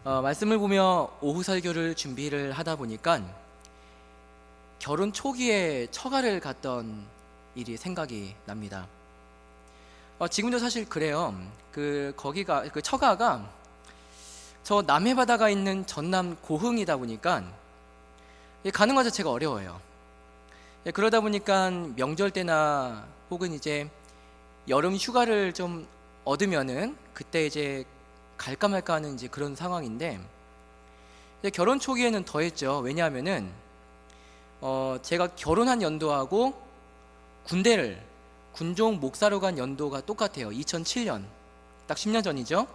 말씀을 보며 오후 설교를 준비를 하다 보니까 결혼 초기에 처가를 갔던 일이 생각이 납니다. 지금도 사실 그래요. 거기가 그 처가가 저 남해바다가 있는 전남 고흥이다 보니까 가는 것 자체가 어려워요. 그러다 보니까 명절 때나 혹은 이제 여름 휴가를 좀 얻으면은 그때 이제 갈까 말까 하는 이제 그런 상황인데, 결혼 초기에는 더했죠. 왜냐하면은 제가 결혼한 연도하고 군대를 군종 목사로 간 연도가 똑같아요. 2007년, 딱 10년 전이죠.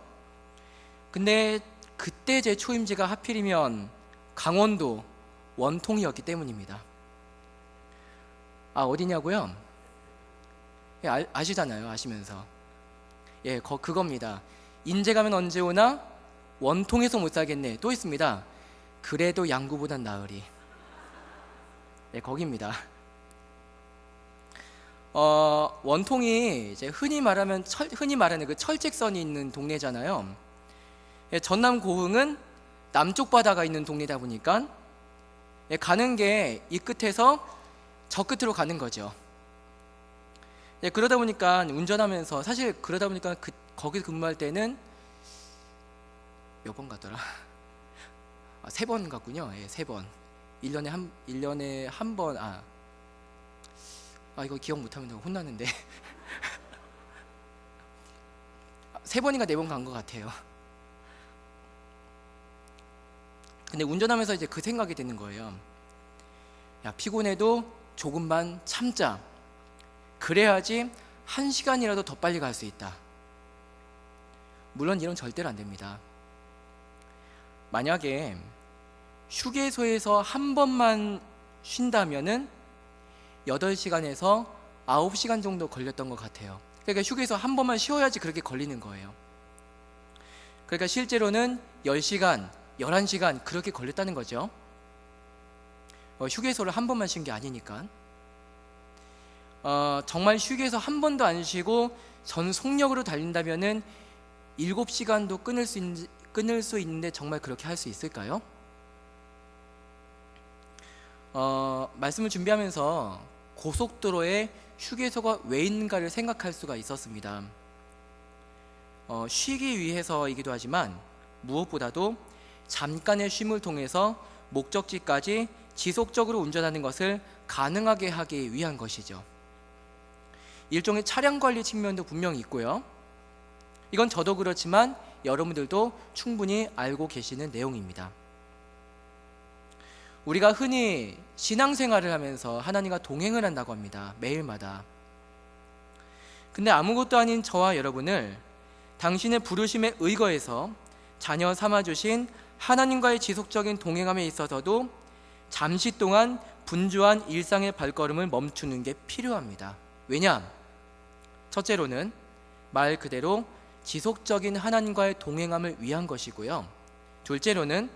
근데 그때 제 초임지가 하필이면 강원도 원통이었기 때문입니다. 어디냐고요? 아시잖아요. 아시면서. 그겁니다. 인제 가면 언제 오나? 원통에서 못 살겠네. 또 있습니다. 그래도 양구보단 나으리. 거기입니다. 원통이 이제 흔히 말하는 그 철책선이 있는 동네잖아요. 전남 고흥은 남쪽 바다가 있는 동네다 보니까 가는 게 이 끝에서 저 끝으로 가는 거죠. 그러다 보니까 운전하면서, 사실 그러다 보니까 거기 근무할 때는 몇 번 갔더라? 3번 갔군요. 3번. 1년에 한 번. 이거 기억 못하면 혼나는데 3번인가 4번 간 것 같아요. 근데 운전하면서 이제 그 생각이 드는 거예요. 피곤해도 조금만 참자. 그래야지 1시간이라도 더 빨리 갈 수 있다. 물론 이런 절대로 안 됩니다. 만약에 휴게소에서 한 번만 쉰다면은 8시간에서 9시간 정도 걸렸던 것 같아요. 그러니까 휴게소 한 번만 쉬어야지 그렇게 걸리는 거예요. 그러니까 실제로는 10시간, 11시간 그렇게 걸렸다는 거죠. 휴게소를 한 번만 쉰 게 아니니까. 정말 휴게소 한 번도 안 쉬고 전 속력으로 달린다면은 7시간도 끊을 수 있는데 정말 그렇게 할 수 있을까요? 말씀을 준비하면서 고속도로에 휴게소가 왜 있는가를 생각할 수가 있었습니다. 쉬기 위해서이기도 하지만 무엇보다도 잠깐의 쉼을 통해서 목적지까지 지속적으로 운전하는 것을 가능하게 하기 위한 것이죠. 일종의 차량 관리 측면도 분명히 있고요. 이건 저도 그렇지만 여러분들도 충분히 알고 계시는 내용입니다. 우리가 흔히 신앙생활을 하면서 하나님과 동행을 한다고 합니다. 매일마다. 근데 아무것도 아닌 저와 여러분을 당신의 부르심에 의거해서 자녀 삼아주신 하나님과의 지속적인 동행함에 있어서도 잠시 동안 분주한 일상의 발걸음을 멈추는 게 필요합니다. 왜냐? 첫째로는 말 그대로 지속적인 하나님과의 동행함을 위한 것이고요. 둘째로는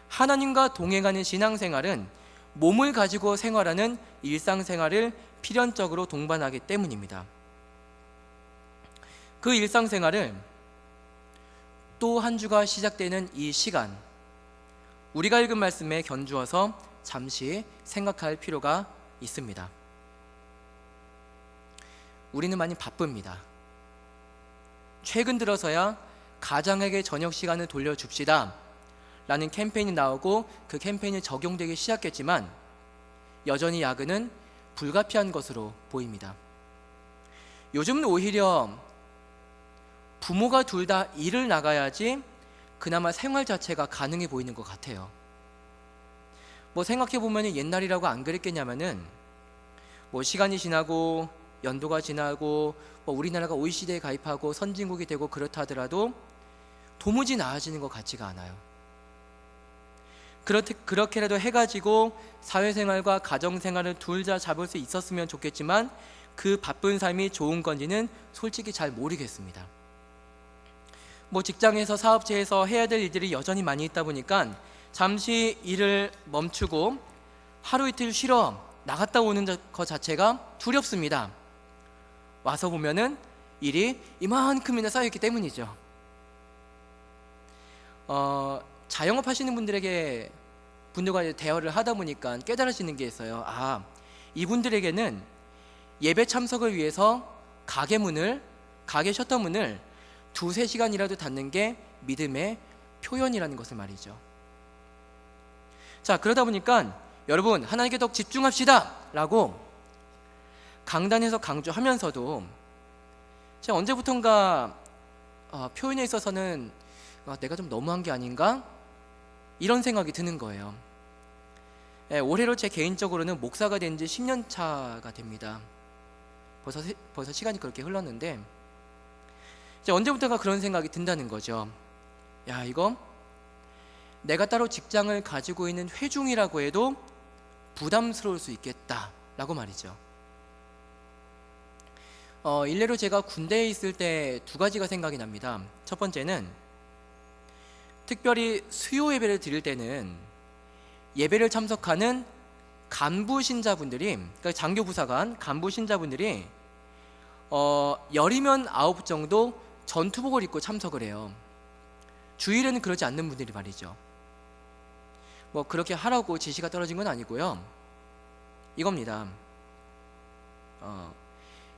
하나님과 동행하는 신앙생활은 몸을 가지고 생활하는 일상생활을 필연적으로 동반하기 때문입니다. 그 일상생활을 또 한 주가 시작되는 이 시간, 우리가 읽은 말씀에 견주어서 잠시 생각할 필요가 있습니다. 우리는 많이 바쁩니다. 최근 들어서야 가장에게 저녁 시간을 돌려줍시다 라는 캠페인이 나오고 그 캠페인이 적용되기 시작했지만 여전히 야근은 불가피한 것으로 보입니다. 요즘은 오히려 부모가 둘 다 일을 나가야지 그나마 생활 자체가 가능해 보이는 것 같아요. 생각해보면 옛날이라고 안 그랬겠냐면은 시간이 지나고 연도가 지나고 우리나라가 OECD에 가입하고 선진국이 되고 그렇다 하더라도 도무지 나아지는 것 같지가 않아요. 그렇게라도 해가지고 사회생활과 가정생활을 둘 다 잡을 수 있었으면 좋겠지만 그 바쁜 삶이 좋은 건지는 솔직히 잘 모르겠습니다. 직장에서 사업체에서 해야 될 일들이 여전히 많이 있다 보니까 잠시 일을 멈추고 하루 이틀 쉬러 나갔다 오는 것 자체가 두렵습니다. 와서 보면은 일이 이만큼이나 쌓여있기 때문이죠. 자영업 하시는 분들과 대화를 하다 보니까 깨달아지는 게 있어요. 아, 이분들에게는 예배 참석을 위해서 가게 셔터문을 2-3시간이라도 닫는 게 믿음의 표현이라는 것을 말이죠. 자, 그러다 보니까 여러분, 하나님께 더 집중합시다 라고 강단에서 강조하면서도 제가 언제부턴가 표현에 있어서는 내가 좀 너무한 게 아닌가? 이런 생각이 드는 거예요. 올해로 제 개인적으로는 목사가 된 지 10년 차가 됩니다. 벌써 시간이 그렇게 흘렀는데 이제 언제부턴가 그런 생각이 든다는 거죠. 야, 이거 내가 따로 직장을 가지고 있는 회중이라고 해도 부담스러울 수 있겠다라고 말이죠. 일례로 제가 군대에 있을 때 2가지가 생각이 납니다. 첫 번째는 특별히 수요 예배를 드릴 때는 예배를 참석하는 간부 신자분들이, 그러니까 장교 부사관 간부 신자분들이 10이면 9 정도 전투복을 입고 참석을 해요. 주일에는 그러지 않는 분들이 말이죠. 뭐 그렇게 하라고 지시가 떨어진 건 아니고요. 이겁니다.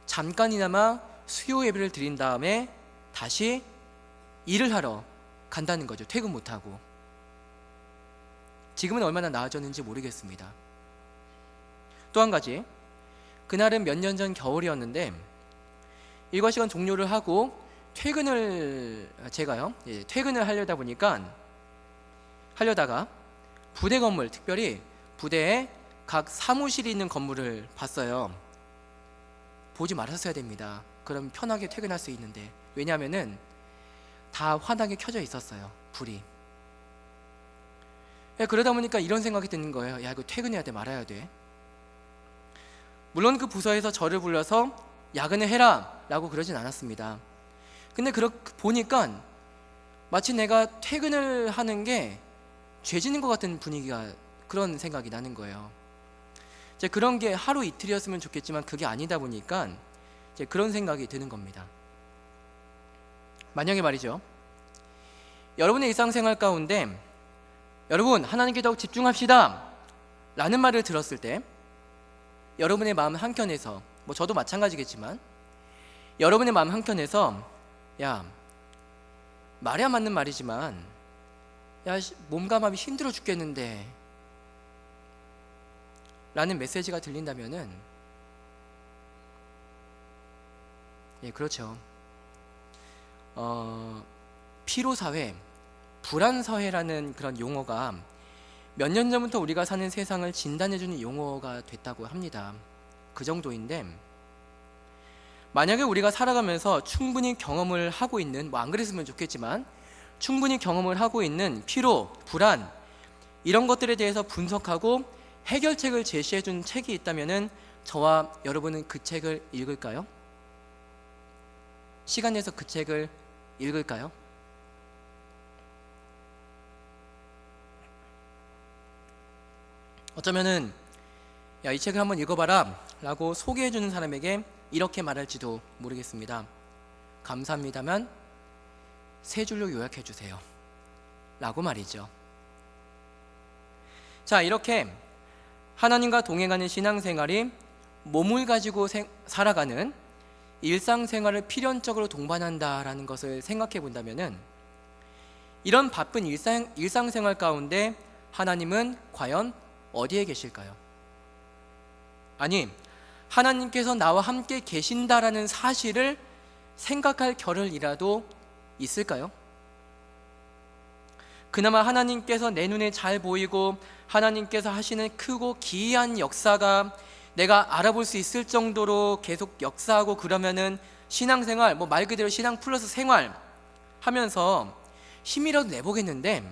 잠깐이나마 수요 예배를 드린 다음에 다시 일을 하러 간다는 거죠. 퇴근 못하고. 지금은 얼마나 나아졌는지 모르겠습니다. 또 한 가지, 그날은 몇 년 전 겨울이었는데 일과 시간 종료를 하고 퇴근을 하려다가 부대 건물, 특별히 부대에 각 사무실이 있는 건물을 봤어요. 보지 말았어야 됩니다. 그럼 편하게 퇴근할 수 있는데, 왜냐하면은 다 환하게 켜져 있었어요, 불이. 그러다 보니까 이런 생각이 드는 거예요. 야, 이거 퇴근해야 돼, 말아야 돼. 물론 그 부서에서 저를 불러서 야근을 해라 라고 그러진 않았습니다. 근데 보니까 마치 내가 퇴근을 하는 게 죄짓는 것 같은 분위기가, 그런 생각이 나는 거예요. 이제 그런 게 하루 이틀이었으면 좋겠지만 그게 아니다 보니까 이제 그런 생각이 드는 겁니다. 만약에 말이죠, 여러분의 일상생활 가운데 여러분, 하나님께 더욱 집중합시다 라는 말을 들었을 때 여러분의 마음 한켠에서, 뭐 저도 마찬가지겠지만 여러분의 마음 한켠에서 야, 말이야 맞는 말이지만 야, 몸과 마음이 힘들어 죽겠는데 라는 메시지가 들린다면은, 예, 그렇죠. 피로사회, 불안사회라는 그런 용어가 몇 년 전부터 우리가 사는 세상을 진단해주는 용어가 됐다고 합니다. 그 정도인데, 만약에 우리가 살아가면서 충분히 경험을 하고 있는, 뭐 안 그랬으면 좋겠지만 충분히 경험을 하고 있는 피로, 불안, 이런 것들에 대해서 분석하고 해결책을 제시해준 책이 있다면은 저와 여러분은 그 책을 읽을까요? 시간 내서 그 책을 읽을까요? 어쩌면은 야, 이 책을 한번 읽어봐라 라고 소개해주는 사람에게 이렇게 말할지도 모르겠습니다. 감사합니다만 3줄로 요약해주세요 라고 말이죠. 자, 이렇게 하나님과 동행하는 신앙생활이 몸을 가지고 살아가는 일상생활을 필연적으로 동반한다라는 것을 생각해 본다면은, 이런 바쁜 일상생활 가운데 하나님은 과연 어디에 계실까요? 아니, 하나님께서 나와 함께 계신다라는 사실을 생각할 겨를이라도 있을까요? 그나마 하나님께서 내 눈에 잘 보이고 하나님께서 하시는 크고 기이한 역사가 내가 알아볼 수 있을 정도로 계속 역사하고, 그러면은 신앙생활, 뭐 말 그대로 신앙 플러스 생활 하면서 힘이라도 내보겠는데,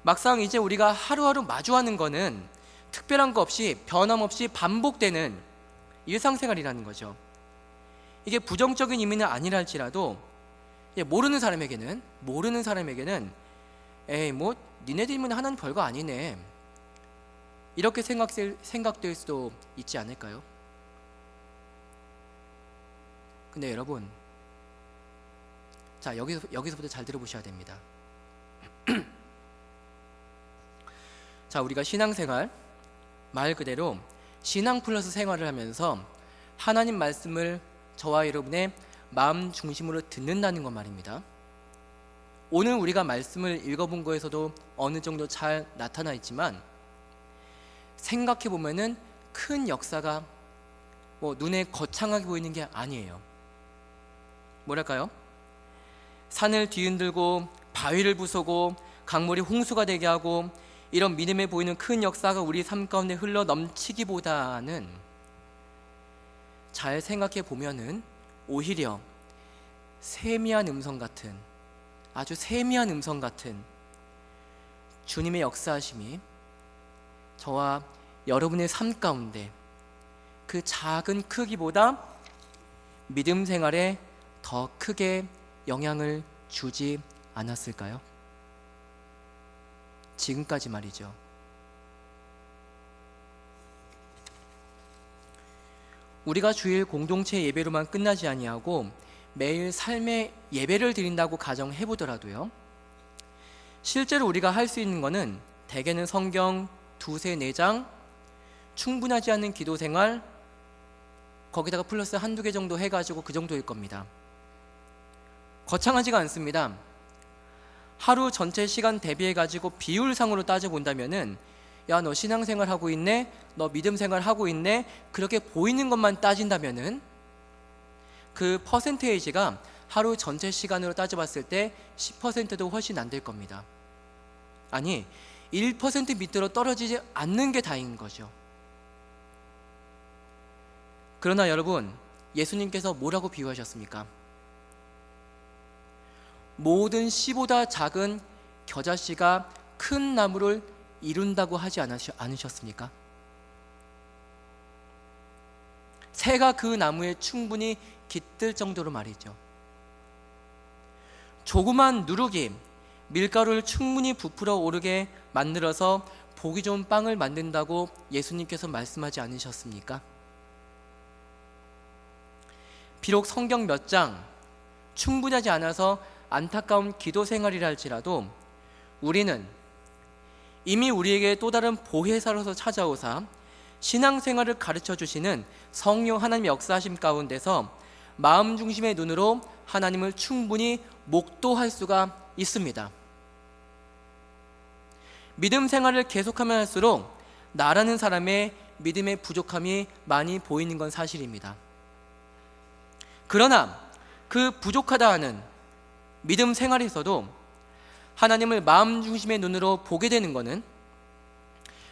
막상 이제 우리가 하루하루 마주하는 거는 특별한 거 없이 변함없이 반복되는 일상생활이라는 거죠. 이게 부정적인 의미는 아니라 할지라도 모르는 사람에게는 에이, 뭐 니네들이면 하나님 별거 아니네, 이렇게 생각될 수도 있지 않을까요? 근데 여러분, 자, 여기서부터 잘 들어보셔야 됩니다. 자, 우리가 신앙생활, 말 그대로 신앙 플러스 생활을 하면서 하나님 말씀을 저와 여러분의 마음 중심으로 듣는다는 것 말입니다. 오늘 우리가 말씀을 읽어본 거에서도 어느 정도 잘 나타나 있지만, 생각해 보면은 큰 역사가 눈에 거창하게 보이는 게 아니에요. 뭐랄까요? 산을 뒤흔들고 바위를 부수고 강물이 홍수가 되게 하고, 이런 믿음에 보이는 큰 역사가 우리 삶 가운데 흘러 넘치기보다는, 잘 생각해 보면은 오히려 세미한 음성 같은, 아주 세미한 음성 같은 주님의 역사하심이 저와 여러분의 삶 가운데 그 작은 크기보다 믿음 생활에 더 크게 영향을 주지 않았을까요? 지금까지 말이죠. 우리가 주일 공동체 예배로만 끝나지 아니하고 매일 삶의 예배를 드린다고 가정해 보더라도요, 실제로 우리가 할 수 있는 것은 대개는 성경 두세 네 장, 충분하지 않은 기도 생활, 거기다가 플러스 한두 개 정도 해가지고 그 정도일 겁니다. 거창하지가 않습니다. 하루 전체 시간 대비해가지고 비율상으로 따져본다면은, 야, 너 신앙생활 하고 있네, 너 믿음생활 하고 있네, 그렇게 보이는 것만 따진다면은 그 퍼센테이지가 하루 전체 시간으로 따져봤을 때 10%도 훨씬 안 될 겁니다. 아니, 1% 밑으로 떨어지지 않는 게 다행인 거죠. 그러나 여러분, 예수님께서 뭐라고 비유하셨습니까? 모든 씨보다 작은 겨자씨가 큰 나무를 이룬다고 하지 않으셨습니까? 새가 그 나무에 충분히 깃들 정도로 말이죠. 조그만 누룩이 밀가루를 충분히 부풀어 오르게 만들어서 보기 좋은 빵을 만든다고 예수님께서 말씀하지 않으셨습니까? 비록 성경 몇 장 충분하지 않아서 안타까운 기도 생활이라 할지라도, 우리는 이미 우리에게 또 다른 보혜사로서 찾아오사 신앙생활을 가르쳐 주시는 성령 하나님의 역사하심 가운데서 마음 중심의 눈으로 하나님을 충분히 목도할 수가 있습니다. 믿음 생활을 계속하면 할수록 나라는 사람의 믿음의 부족함이 많이 보이는 건 사실입니다. 그러나 그 부족하다 하는 믿음 생활에서도 하나님을 마음 중심의 눈으로 보게 되는 것은,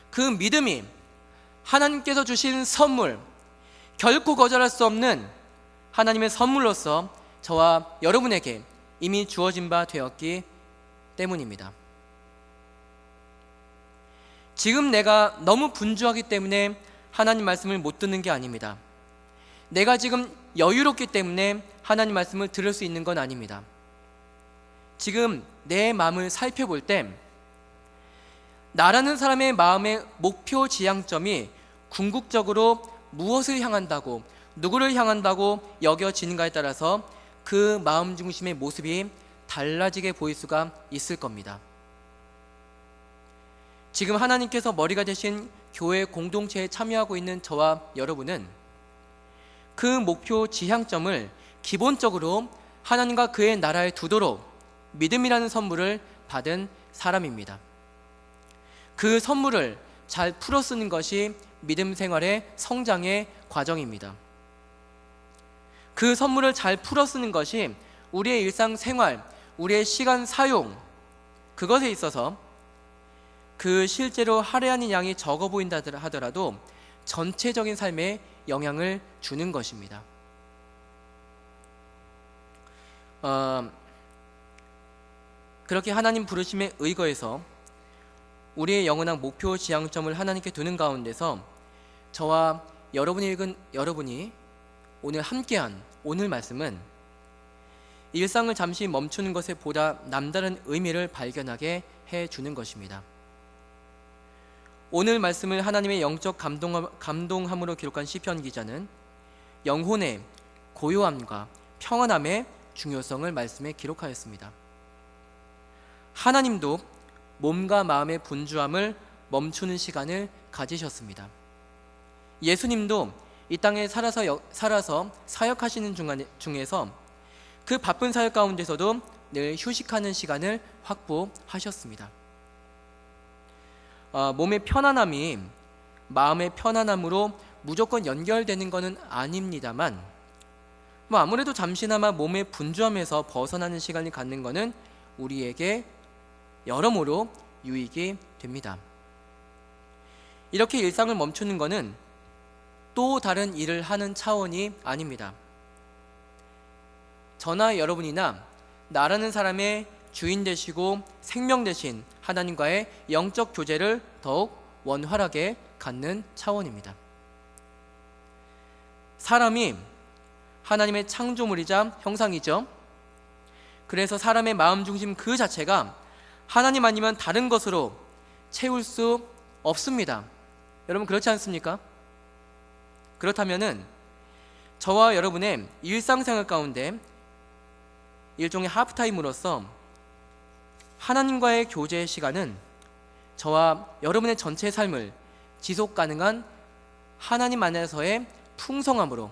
그 믿음이 하나님께서 주신 선물, 결코 거절할 수 없는 하나님의 선물로서 저와 여러분에게 이미 주어진 바 되었기 때문입니다. 지금 내가 너무 분주하기 때문에 하나님 말씀을 못 듣는 게 아닙니다. 내가 지금 여유롭기 때문에 하나님 말씀을 들을 수 있는 건 아닙니다. 지금 내 마음을 살펴볼 때, 나라는 사람의 마음의 목표 지향점이 궁극적으로 무엇을 향한다고, 누구를 향한다고 여겨지는가에 따라서 그 마음 중심의 모습이 달라지게 보일 수가 있을 겁니다. 지금 하나님께서 머리가 되신 교회 공동체에 참여하고 있는 저와 여러분은 그 목표 지향점을 기본적으로 하나님과 그의 나라에 두도록 믿음이라는 선물을 받은 사람입니다. 그 선물을 잘 풀어 쓰는 것이 믿음 생활의 성장의 과정입니다. 그 선물을 잘 풀어 쓰는 것이 우리의 일상생활, 우리의 시간 사용, 그것에 있어서 그 실제로 할애하는 양이 적어 보인다 하더라도 전체적인 삶에 영향을 주는 것입니다. 그렇게 하나님 부르심에 의거해서 우리의 영원한 목표 지향점을 하나님께 두는 가운데서 저와 여러분이 오늘 함께한 오늘 말씀은 일상을 잠시 멈추는 것에 보다 남다른 의미를 발견하게 해주는 것입니다. 오늘 말씀을 하나님의 영적 감동함으로 기록한 시편 기자는 영혼의 고요함과 평안함의 중요성을 말씀에 기록하였습니다. 하나님도 몸과 마음의 분주함을 멈추는 시간을 가지셨습니다. 예수님도 이 땅에 살아서 사역하시는 중에서 그 바쁜 사역 가운데서도 늘 휴식하는 시간을 확보하셨습니다. 몸의 편안함이 마음의 편안함으로 무조건 연결되는 것은 아닙니다만, 아무래도 잠시나마 몸의 분주함에서 벗어나는 시간을 갖는 것은 우리에게 여러모로 유익이 됩니다. 이렇게 일상을 멈추는 것은 또 다른 일을 하는 차원이 아닙니다. 저나 여러분이나 나라는 사람의 주인 되시고 생명 되신 하나님과의 영적 교제를 더욱 원활하게 갖는 차원입니다. 사람이 하나님의 창조물이자 형상이죠. 그래서 사람의 마음 중심 그 자체가 하나님 아니면 다른 것으로 채울 수 없습니다. 여러분 그렇지 않습니까? 그렇다면은 저와 여러분의 일상생활 가운데 일종의 하프타임으로서 하나님과의 교제의 시간은 저와 여러분의 전체 삶을 지속 가능한 하나님 안에서의 풍성함으로,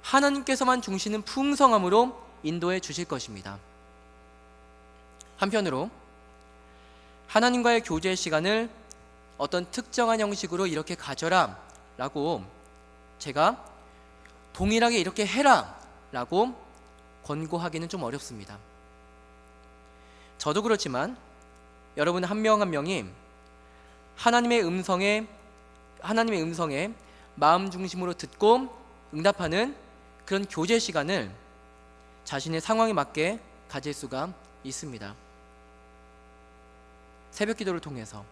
하나님께서만 중시는 풍성함으로 인도해 주실 것입니다. 한편으로 하나님과의 교제의 시간을 어떤 특정한 형식으로 이렇게 가져라 라고 제가 동일하게 이렇게 해라 라고 권고하기는 좀 어렵습니다. 저도 그렇지만 여러분 한 명 한 명이 하나님의 음성에 마음 중심으로 듣고 응답하는 그런 교제 시간을 자신의 상황에 맞게 가질 수가 있습니다. 새벽 기도를 통해서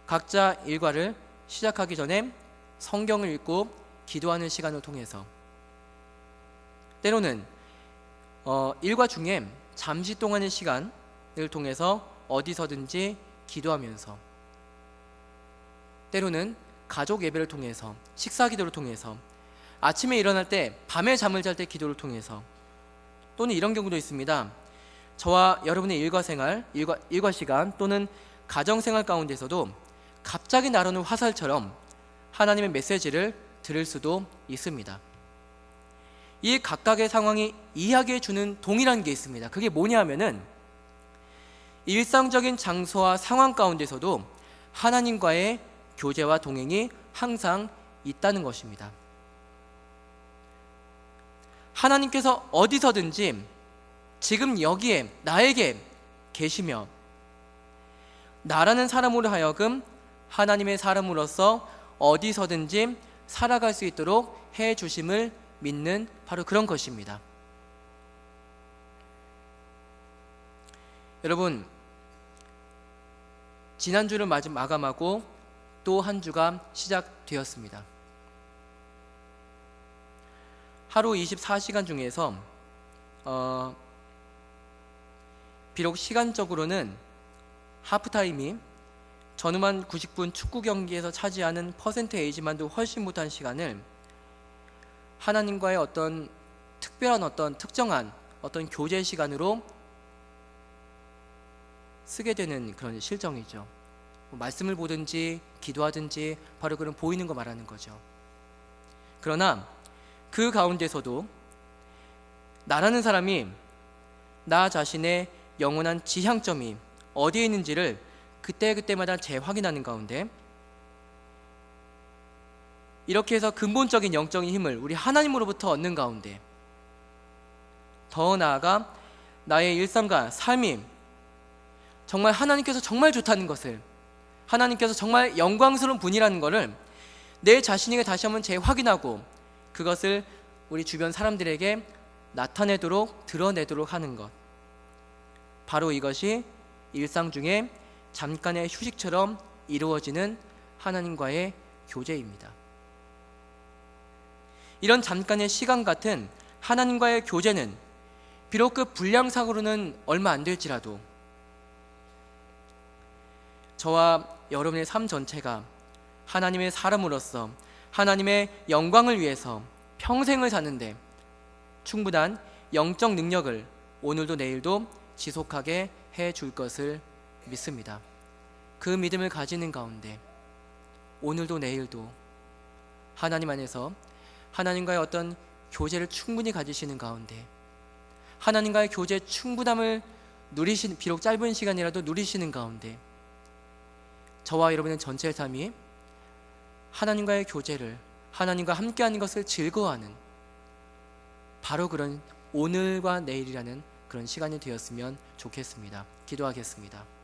각자 일과를 시작하기 전에 성경을 읽고 기도하는 시간을 통해서, 때로는 일과 중에 잠시 동안의 시간을 통해서 어디서든지 기도하면서, 때로는 가족 예배를 통해서, 식사 기도를 통해서, 아침에 일어날 때, 밤에 잠을 잘 때 기도를 통해서, 또는 이런 경우도 있습니다. 저와 여러분의 일과 시간 또는 가정생활 가운데서도 갑자기 날아오는 화살처럼 하나님의 메시지를 들을 수도 있습니다. 이 각각의 상황이 이야기해 주는 동일한 게 있습니다. 그게 뭐냐면은 일상적인 장소와 상황 가운데서도 하나님과의 교제와 동행이 항상 있다는 것입니다. 하나님께서 어디서든지 지금 여기에 나에게 계시며 나라는 사람으로 하여금 하나님의 사람으로서 어디서든지 살아갈 수 있도록 해 주심을 믿는 바로 그런 것입니다. 여러분, 지난주를 마감하고 또 한 주가 시작되었습니다. 하루 24시간 중에서 비록 시간적으로는 하프타임이 전후만 90분 축구 경기에서 차지하는 퍼센테이지만도 훨씬 못한 시간을 하나님과의 어떤 특별한 특정한 교제 시간으로 쓰게 되는 그런 실정이죠. 말씀을 보든지 기도하든지 바로 그런 보이는 거 말하는 거죠. 그러나 그 가운데서도 나라는 사람이 나 자신의 영원한 지향점이 어디에 있는지를 그때그때마다 재확인하는 가운데, 이렇게 해서 근본적인 영적인 힘을 우리 하나님으로부터 얻는 가운데, 더 나아가 나의 일상과 삶이 정말 하나님께서 정말 좋다는 것을, 하나님께서 정말 영광스러운 분이라는 것을 내 자신에게 다시 한번 재확인하고 그것을 우리 주변 사람들에게 나타내도록, 드러내도록 하는 것, 바로 이것이 일상 중에 잠깐의 휴식처럼 이루어지는 하나님과의 교제입니다. 이런 잠깐의 시간 같은 하나님과의 교제는 비록 그 분량상으로는 얼마 안 될지라도 저와 여러분의 삶 전체가 하나님의 사람으로서 하나님의 영광을 위해서 평생을 사는데 충분한 영적 능력을 오늘도 내일도 지속하게 해 줄 것을 믿습니다. 그 믿음을 가지는 가운데 오늘도 내일도 하나님 안에서 하나님과의 어떤 교제를 충분히 가지시는 가운데 하나님과의 교제의 충분함을 누리시는, 비록 짧은 시간이라도 누리시는 가운데 저와 여러분의 전체의 삶이 하나님과의 교제를, 하나님과 함께하는 것을 즐거워하는 바로 그런 오늘과 내일이라는 그런 시간이 되었으면 좋겠습니다. 기도하겠습니다.